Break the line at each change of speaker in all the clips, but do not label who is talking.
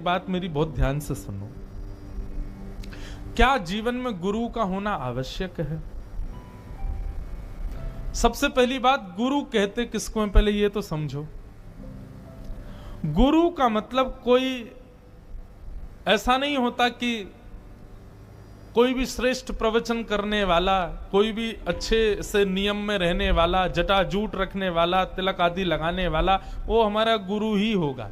एक बात मेरी बहुत ध्यान से सुनो। क्या जीवन में गुरु का होना आवश्यक है? सबसे पहली बात, गुरु कहते किसको है पहले ये तो समझो। गुरु का मतलब कोई ऐसा नहीं होता कि कोई भी श्रेष्ठ प्रवचन करने वाला, कोई भी अच्छे से नियम में रहने वाला, जटाजूट रखने वाला, तिलक आदि लगाने वाला, वो हमारा गुरु ही होगा।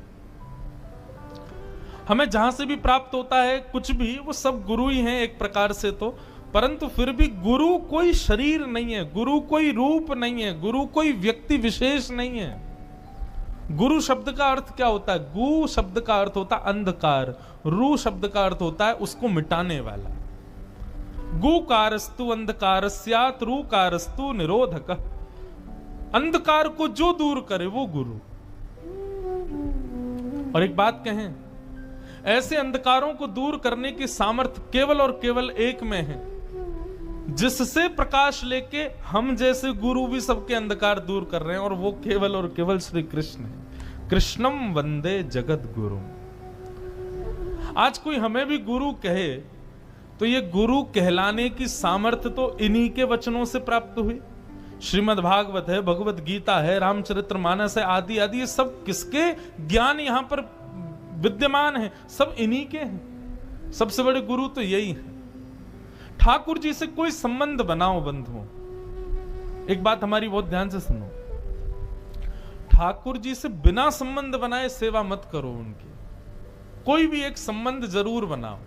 हमें जहां से भी प्राप्त होता है कुछ भी, वो सब गुरु ही हैं एक प्रकार से तो, परंतु फिर भी गुरु कोई शरीर नहीं है, गुरु कोई रूप नहीं है, गुरु कोई व्यक्ति विशेष नहीं है। गुरु शब्द का अर्थ क्या होता है? गु शब्द का अर्थ होता है अंधकार, रू शब्द का अर्थ होता है उसको मिटाने वाला। गुकारस्तु अंधकारस्यात् रूकारस्तु निरोधक। अंधकार को जो दूर करे वो गुरु। और एक बात कहें, ऐसे अंधकारों को दूर करने की सामर्थ्य केवल और केवल एक में है, जिससे प्रकाश लेके हम जैसे गुरु भी सबके अंधकार दूर कर रहे हैं, और वो केवल और केवल श्री कृष्ण है। कृष्णम वंदे जगत गुरु। आज कोई हमें भी गुरु कहे तो ये गुरु कहलाने की सामर्थ्य तो इन्हीं के वचनों से प्राप्त हुई। श्रीमद् भागवत है, भगवत गीता है, रामचरितमानस है, आदि आदि, ये सब किसके ज्ञान यहां पर विद्यमान है? सब इन्हीं के हैं। सबसे बड़े गुरु तो यही है। ठाकुर जी से कोई संबंध बनाओ बंधुओं, एक बात हमारी बहुत ध्यान से सुनो। ठाकुर जी से बिना संबंध बनाए सेवा मत करो उनकी। कोई भी एक संबंध जरूर बनाओ।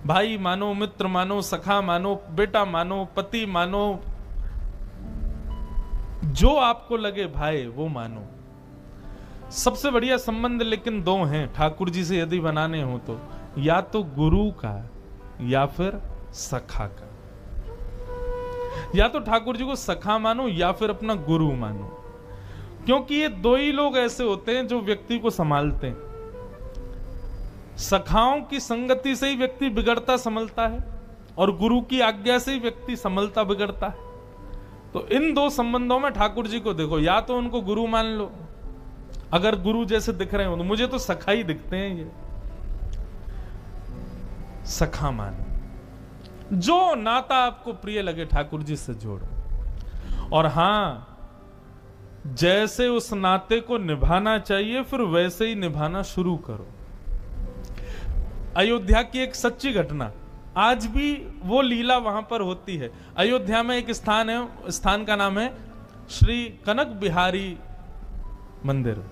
भाई मानो, मित्र मानो, सखा मानो, बेटा मानो, पति मानो, जो आपको लगे भाई वो मानो। सबसे बढ़िया संबंध लेकिन दो हैं ठाकुर जी से यदि बनाने हो तो, या तो गुरु का या फिर सखा का। या तो ठाकुर जी को सखा मानो या फिर अपना गुरु मानो, क्योंकि ये दो ही लोग ऐसे होते हैं जो व्यक्ति को संभालते हैं। सखाओं की संगति से ही व्यक्ति बिगड़ता संभलता है, और गुरु की आज्ञा से ही व्यक्ति संभलता बिगड़ता है। तो इन दो संबंधों में ठाकुर जी को देखो, या तो उनको गुरु मान लो, अगर गुरु जैसे दिख रहे हो तो, मुझे तो सखा ही दिखते हैं ये, सखा मानो। जो नाता आपको प्रिय लगे ठाकुर जी से जोड़ो, और हां, जैसे उस नाते को निभाना चाहिए फिर वैसे ही निभाना शुरू करो। अयोध्या की एक सच्ची घटना, आज भी वो लीला वहां पर होती है। अयोध्या में एक स्थान है, स्थान का नाम है श्री कनक बिहारी मंदिर।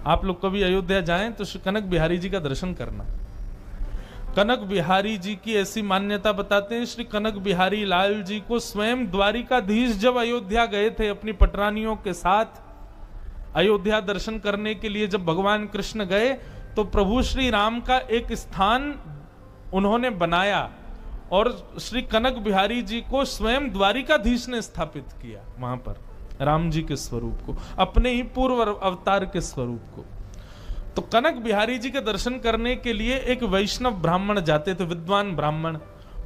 आप लोग कभी अयोध्या जाएं तो श्री कनक बिहारी जी का दर्शन करना। कनक बिहारी जी की ऐसी मान्यता बताते हैं, श्री कनक बिहारी लाल जी को स्वयं द्वारिकाधीश जब अयोध्या गए थे अपनी पटरानियों के साथ अयोध्या दर्शन करने के लिए, जब भगवान कृष्ण गए तो प्रभु श्री राम का एक स्थान उन्होंने बनाया, और श्री कनक बिहारी जी को स्वयं द्वारिकाधीश ने स्थापित किया वहां पर, राम जी के स्वरूप को, अपने ही पूर्व अवतार के स्वरूप को। तो कनक बिहारी जी के दर्शन करने के लिए एक वैष्णव ब्राह्मण जाते थे, विद्वान ब्राह्मण।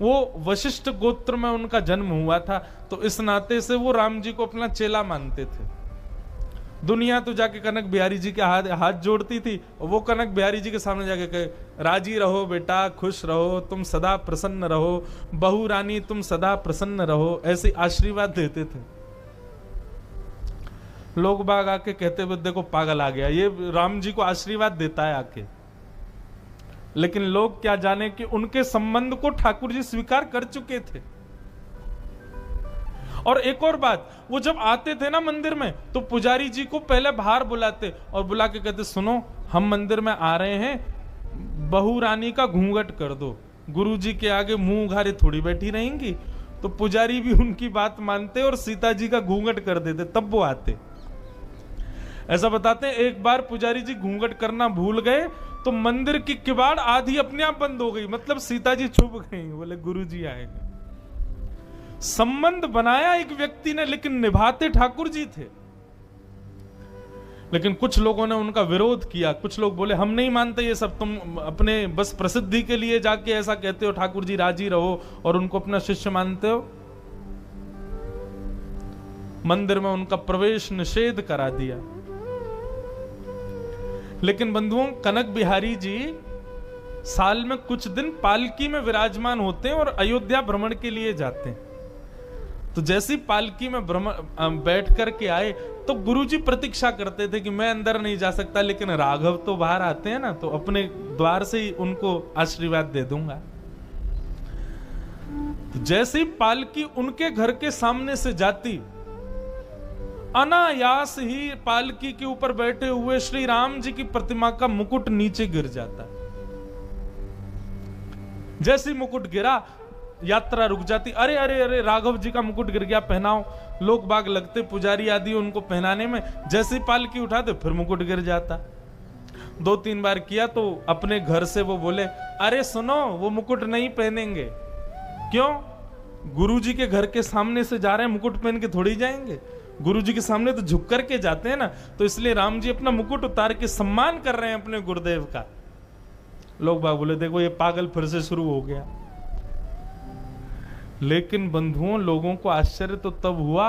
वो वशिष्ठ गोत्र में उनका जन्म हुआ था, तो इस नाते से वो राम जी को अपना चेला मानते थे। दुनिया तो जाके कनक बिहारी जी के हाथ जोड़ती थी, और वो कनक बिहारी जी के सामने जाके कहे, राजी रहो बेटा, खुश रहो, तुम सदा प्रसन्न रहो, बहू रानी तुम सदा प्रसन्न रहो, ऐसे आशीर्वाद देते थे। लोग बाग आके कहते हुए देखो पागल आ गया, ये राम जी को आशीर्वाद देता है आके। लेकिन लोग क्या जाने कि उनके संबंध को ठाकुर जी स्वीकार कर चुके थे। और एक और बात, वो जब आते थे ना मंदिर में, तो पुजारी जी को पहले बाहर बुलाते और बुला के कहते, सुनो हम मंदिर में आ रहे हैं, बहू रानी का घूंघट कर दो। गुरु जी के आगे मुंह उघारे थोड़ी बैठी रहेंगी। तो पुजारी भी उनकी बात मानते और सीता जी का घूंघट कर देते, तब वो आते। ऐसा बताते हैं, एक बार पुजारी जी घूंघट करना भूल गए तो मंदिर की किवाड़ आधी अपने आप बंद हो गई, मतलब सीता जी छुप गई, बोले गुरु जी आए हैं। संबंध बनाया एक व्यक्ति ने, लेकिन निभाते ठाकुर जी थे। लेकिन कुछ लोगों ने उनका विरोध किया। कुछ लोग बोले हम नहीं मानते ये सब, तुम अपने बस प्रसिद्धि के लिए जाके ऐसा कहते हो, ठाकुर जी राजी रहो और उनको अपना शिष्य मानते हो। मंदिर में उनका प्रवेश निषेध करा दिया। लेकिन बंधुओं, कनक बिहारी जी साल में कुछ दिन पालकी में विराजमान होते हैं और अयोध्या भ्रमण के लिए जाते हैं। तो जैसी पालकी में बैठ करके आए तो गुरुजी प्रतीक्षा करते थे कि मैं अंदर नहीं जा सकता, लेकिन राघव तो बाहर आते हैं ना, तो अपने द्वार से ही उनको आशीर्वाद दे दूंगा। तो जैसे ही पालकी उनके घर के सामने से जाती, अनायास ही पालकी के ऊपर बैठे हुए श्री राम जी की प्रतिमा का मुकुट नीचे गिर जाता। जैसे मुकुट गिरा, यात्रा रुक जाती। अरे अरे अरे, राघव जी का मुकुट गिर गया, पहनाओ। लोग बाग लगते, पुजारी आदि उनको पहनाने में। जैसे पालकी उठाते फिर मुकुट गिर जाता। 2-3 बार किया तो अपने घर से वो बोले, अरे सुनो, वो मुकुट नहीं पहनेंगे। क्यों? गुरुजी के घर के सामने से जा रहे हैं, मुकुट पहन के थोड़ी जाएंगे। गुरुजी के सामने तो झुक करके जाते हैं ना, तो इसलिए राम जी अपना मुकुट उतार के सम्मान कर रहे हैं अपने गुरुदेव का। लोग बाग बोले, देखो ये पागल फिर से शुरू हो गया। लेकिन बंधुओं, लोगों को आश्चर्य तो तब हुआ,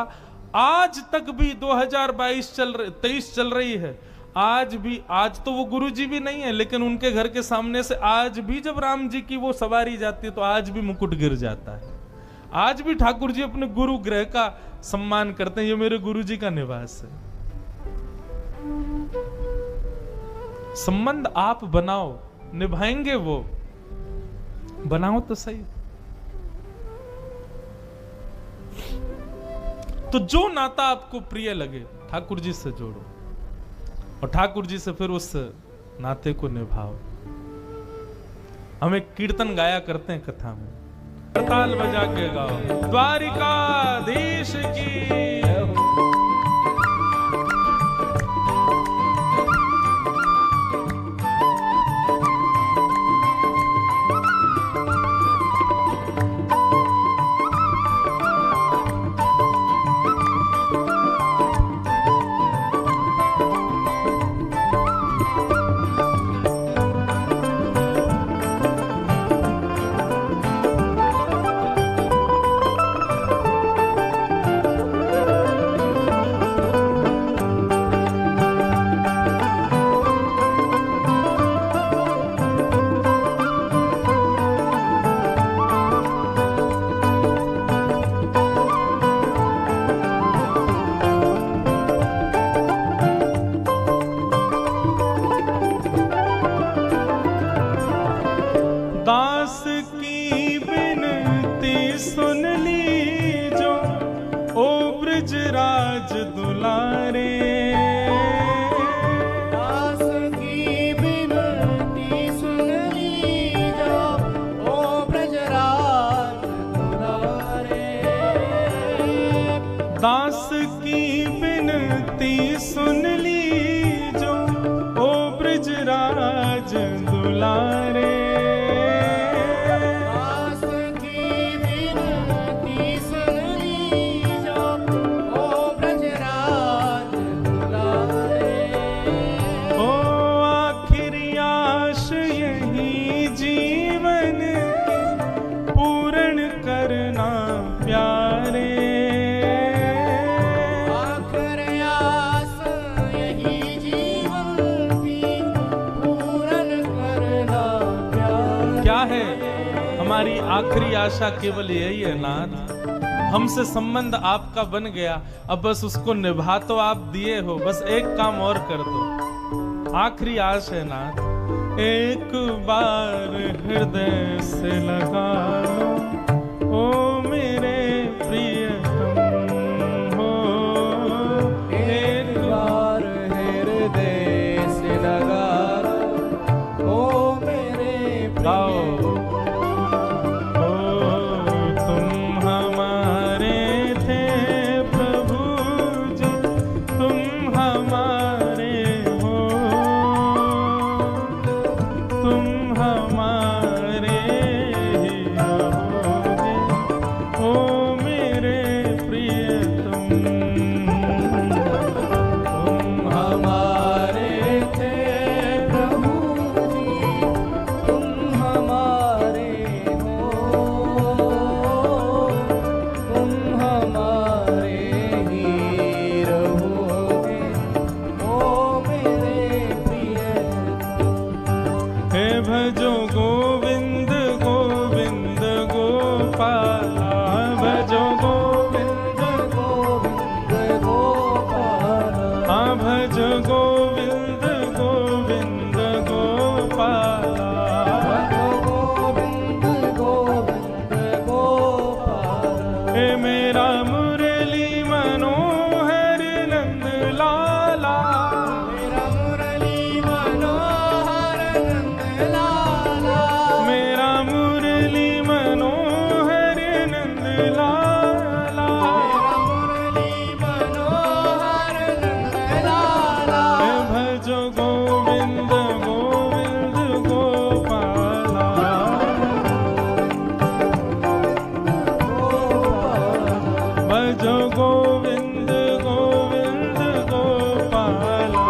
आज तक भी 2023 चल रही है, आज भी, आज तो वो गुरुजी भी नहीं है, लेकिन उनके घर के सामने से आज भी जब राम जी की वो सवारी जाती है तो आज भी मुकुट गिर जाता है। आज भी ठाकुर जी अपने गुरु ग्रह का सम्मान करते हैं, ये मेरे गुरुजी का निवास है। संबंध आप बनाओ, निभाएंगे वो, बनाओ तो सही। तो जो नाता आपको प्रिय लगे ठाकुर जी से जोड़ो और ठाकुर जी से फिर उस नाते को निभाओ। हम एक कीर्तन गाया करते हैं कथा में, करताल बजा के गाओ, द्वारिकाधीश की। दास की बिनती सुन ली जो, ओ ब्रजराज दुलारे।
दास की बिनती सुन ली जो, ओ ब्रजराज दुलारे।
दास की बिनती सुन ली जो, ओ ब्रजराज दुलारे। हमारी आखिरी आशा केवल यही है नाथ, हमसे संबंध आपका बन गया, अब बस उसको निभा तो आप दिए हो, बस एक काम और कर दो। आखिरी आश है नाथ, एक बार हृदय से लगा लो, ओ मेरे प्रियतम हो।
एक बार हृदय से लगा लो, ओ मेरे प्रिय।
हे भजो गोविंद गोविंद गोपाला, भजो गोविंद
गोविंद गोपाला,
हाँ भज गोविंद गोविंद गोपाला,
गोविंद गोविंद गोपाला,
हे मेरा मुरली मनोहर नंद लाला,
मेरा मुरली मनोहर नंद लाला,
मेरा मुरली मनोहर नंद लाला,
मेरा मुरली मनोहर नंद लाला,
हे भजो गोविंद गोविंद गोपाला, भजो गोविंद गोविंद गोपाला,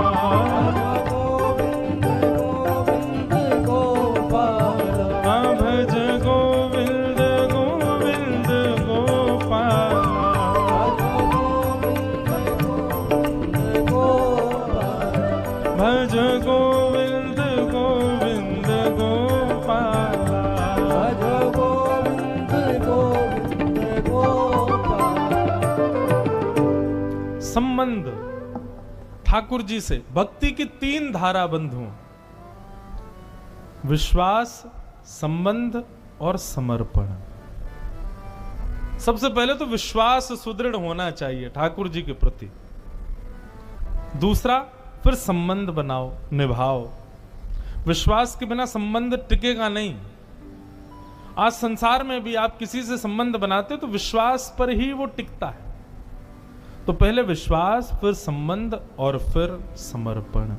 गोविंद गोविंद गोपाला,
हाँ भज गोविंद गोविंद गोपाला, भज गोविंद गोविंद गोपाला। संबंध ठाकुर जी से भक्ति की 3 धारा बंधुओं, विश्वास, संबंध और समर्पण। सबसे पहले तो विश्वास सुदृढ़ होना चाहिए ठाकुर जी के प्रति। दूसरा, फिर संबंध बनाओ, निभाओ। विश्वास के बिना संबंध टिकेगा नहीं। आज संसार में भी आप किसी से संबंध बनाते हो तो विश्वास पर ही वो टिकता है। तो पहले विश्वास, फिर संबंध और फिर समर्पण।